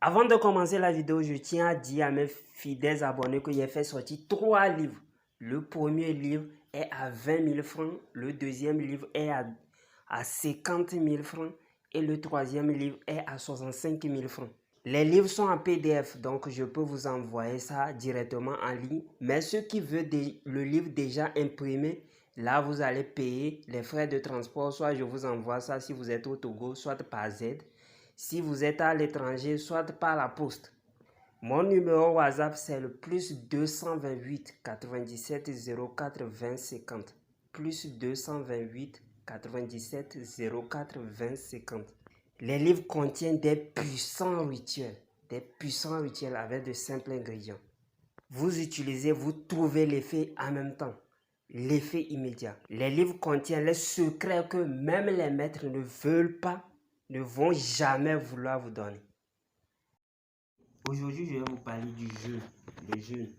Avant de commencer la vidéo, je tiens à dire à mes fidèles abonnés que j'ai fait sortir 3 livres. Le premier livre est à 20 000 francs, le deuxième livre est à 50 000 francs et le troisième livre est à 65 000 francs. Les livres sont en PDF, donc je peux vous envoyer ça directement en ligne. Mais ceux qui veulent le livre déjà imprimé, là vous allez payer les frais de transport. Soit je vous envoie ça si vous êtes au Togo, soit par Z. Si vous êtes à l'étranger, soit par la poste. Mon numéro WhatsApp, c'est le plus 228 97 04 20 50. Plus 228 97 04 20 50. Les livres contiennent des puissants rituels avec de simples ingrédients. Vous utilisez, vous trouvez l'effet en même temps, l'effet immédiat. Les livres contiennent les secrets que même les maîtres ne veulent pas, ne vont jamais vouloir vous donner. Aujourd'hui, je vais vous parler du jeûne, le jeûne.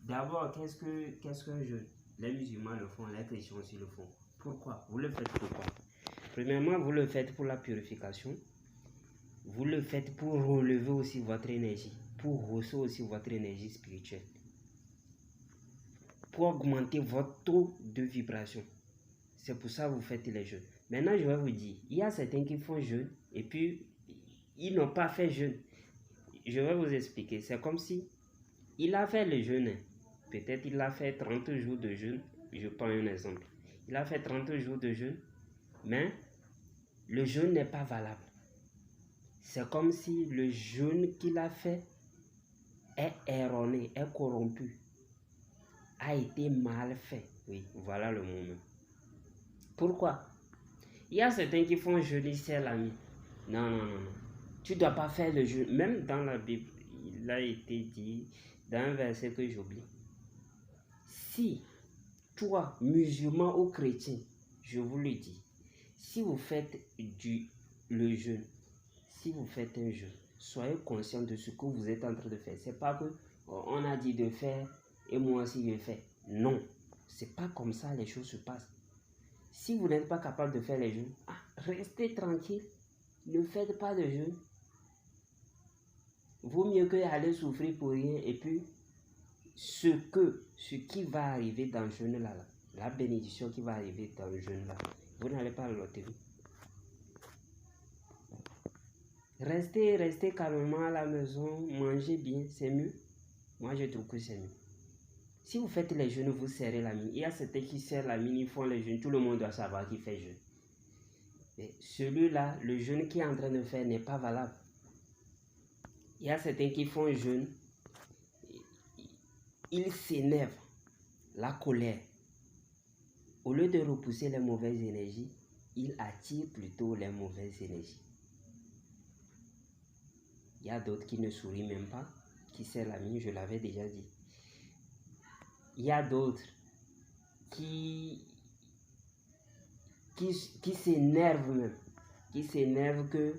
D'abord, qu'est-ce qu'un jeûne? Les musulmans le font, les chrétiens aussi le font. Pourquoi? Vous le faites pourquoi? Premièrement, vous le faites pour la purification. Vous le faites pour relever aussi votre énergie, pour hausser aussi votre énergie spirituelle, pour augmenter votre taux de vibration. C'est pour ça que vous faites les jeûnes. Maintenant, je vais vous dire, il y a certains qui font jeûne et puis ils n'ont pas fait jeûne. Je vais vous expliquer. C'est comme si il a fait le jeûne. Peut-être il a fait 30 jours de jeûne. Je prends un exemple. Il a fait 30 jours de jeûne, mais le jeûne n'est pas valable. C'est comme si le jeûne qu'il a fait est erroné, est corrompu, a été mal fait. Oui, voilà le mot. Pourquoi? Il y a certains qui font jeûner, c'est l'ami. Non, non, non, non. Tu ne dois pas faire le jeûne. Même dans la Bible, il a été dit dans un verset que j'oublie. Si toi, musulman ou chrétien, je vous le dis, si vous faites le jeûne, si vous faites un jeûne, soyez conscient de ce que vous êtes en train de faire. C'est pas que on a dit de faire et moi aussi je fais. Non, c'est pas comme ça les choses se passent. Si vous n'êtes pas capable de faire les jeûnes, restez tranquille, ne faites pas de jeûne. Vaut mieux que aller souffrir pour rien et puis ce qui va arriver dans le jeûne là, la bénédiction qui va arriver dans le jeûne là, vous n'allez pas le l'obtenir. Restez calmement à la maison, mangez bien, c'est mieux. Moi je trouve que c'est mieux. Si vous faites les jeûnes, vous serrez la mine. Il y a certains qui serrent la mine, ils font les jeûnes, tout le monde doit savoir qu'il fait jeûne. Mais celui-là, le jeûne qu'il est en train de faire n'est pas valable. Il y a certains qui font jeûne, ils s'énervent, la colère. Au lieu de repousser les mauvaises énergies, ils attirent plutôt les mauvaises énergies. Il y a d'autres qui ne sourient même pas, qui serrent la mine, je l'avais déjà dit. Il y a d'autres qui s'énervent même, qui s'énervent que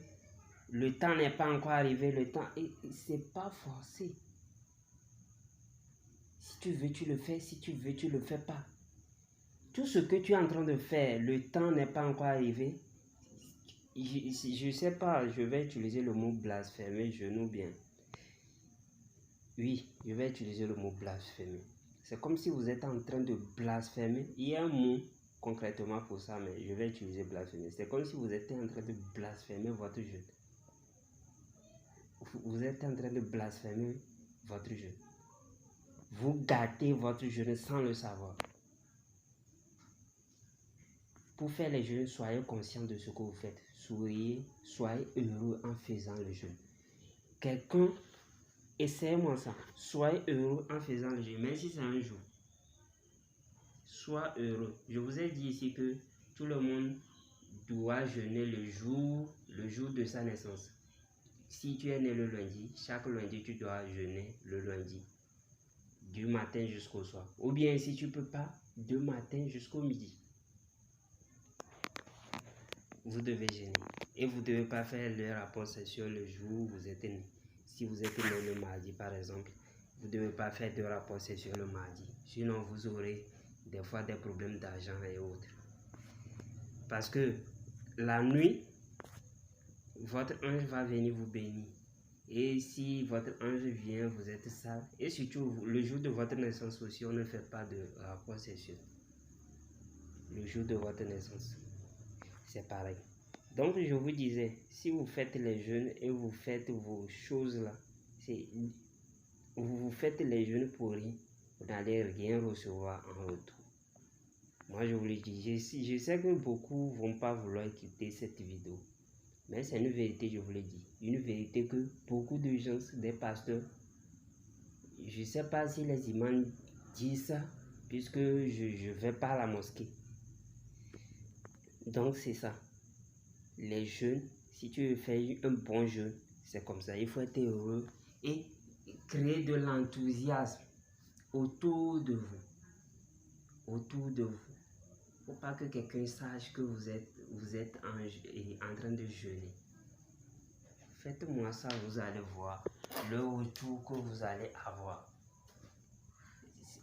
le temps n'est pas encore arrivé, le temps, et c'est pas forcé. Si tu veux, tu le fais, si tu veux, tu le fais pas. Tout ce que tu es en train de faire, le temps n'est pas encore arrivé. Je sais pas, je vais utiliser le mot blasphémer, ou bien. Oui, je vais utiliser le mot blasphémer. C'est comme si vous êtes en train de blasphémer. Il y a un mot concrètement pour ça, mais je vais utiliser blasphémer. C'est comme si vous étiez en train de blasphémer votre jeûne. Vous êtes en train de blasphémer votre jeûne. Vous gâtez votre jeûne sans le savoir. Pour faire les jeûnes, soyez conscient de ce que vous faites. Soyez heureux en faisant le jeûne. Quelqu'un, essayez-moi ça. Soyez heureux en faisant le jeûne, même si c'est un jour. Sois heureux. Je vous ai dit ici que tout le monde doit jeûner le jour de sa naissance. Si tu es né le lundi, chaque lundi tu dois jeûner le lundi. Du matin jusqu'au soir. Ou bien si tu ne peux pas, du matin jusqu'au midi. Vous devez jeûner. Et vous ne devez pas faire le rapport sexuel le jour où vous êtes né. Si vous êtes né le mardi par exemple, vous ne devez pas faire de rapport sexuel le mardi. Sinon vous aurez des fois des problèmes d'argent et autres. Parce que la nuit, votre ange va venir vous bénir. Et si votre ange vient, vous êtes sale. Et surtout, le jour de votre naissance aussi, on ne fait pas de rapport sexuel. Le jour de votre naissance, c'est pareil. Donc, je vous disais, si vous faites les jeûnes et vous faites vos choses là, vous faites les jeûnes pour rien, vous n'allez rien recevoir en retour. Moi, je vous le dis, je sais que beaucoup ne vont pas vouloir écouter cette vidéo. Mais c'est une vérité, je vous le dis. Une vérité que beaucoup de gens, des pasteurs, je ne sais pas si les imams disent ça, puisque je ne vais pas à la mosquée. Donc c'est ça. Les jeûnes, si tu veux faire un bon jeûne, c'est comme ça. Il faut être heureux et créer de l'enthousiasme autour de vous. Autour de vous. Il ne faut pas que quelqu'un sache que vous êtes en train de jeûner. Faites-moi ça, vous allez voir le retour que vous allez avoir.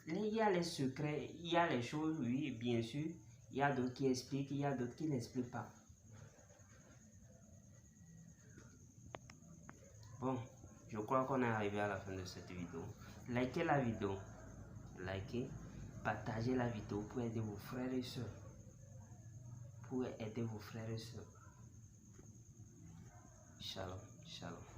Il y a les secrets, il y a les choses, oui, bien sûr. Il y a d'autres qui expliquent, il y a d'autres qui n'expliquent pas. Bon, je crois qu'on est arrivé à la fin de cette vidéo. Likez la vidéo. Likez, partagez la vidéo pour aider vos frères et sœurs. Pour aider vos frères et sœurs. Shalom, shalom.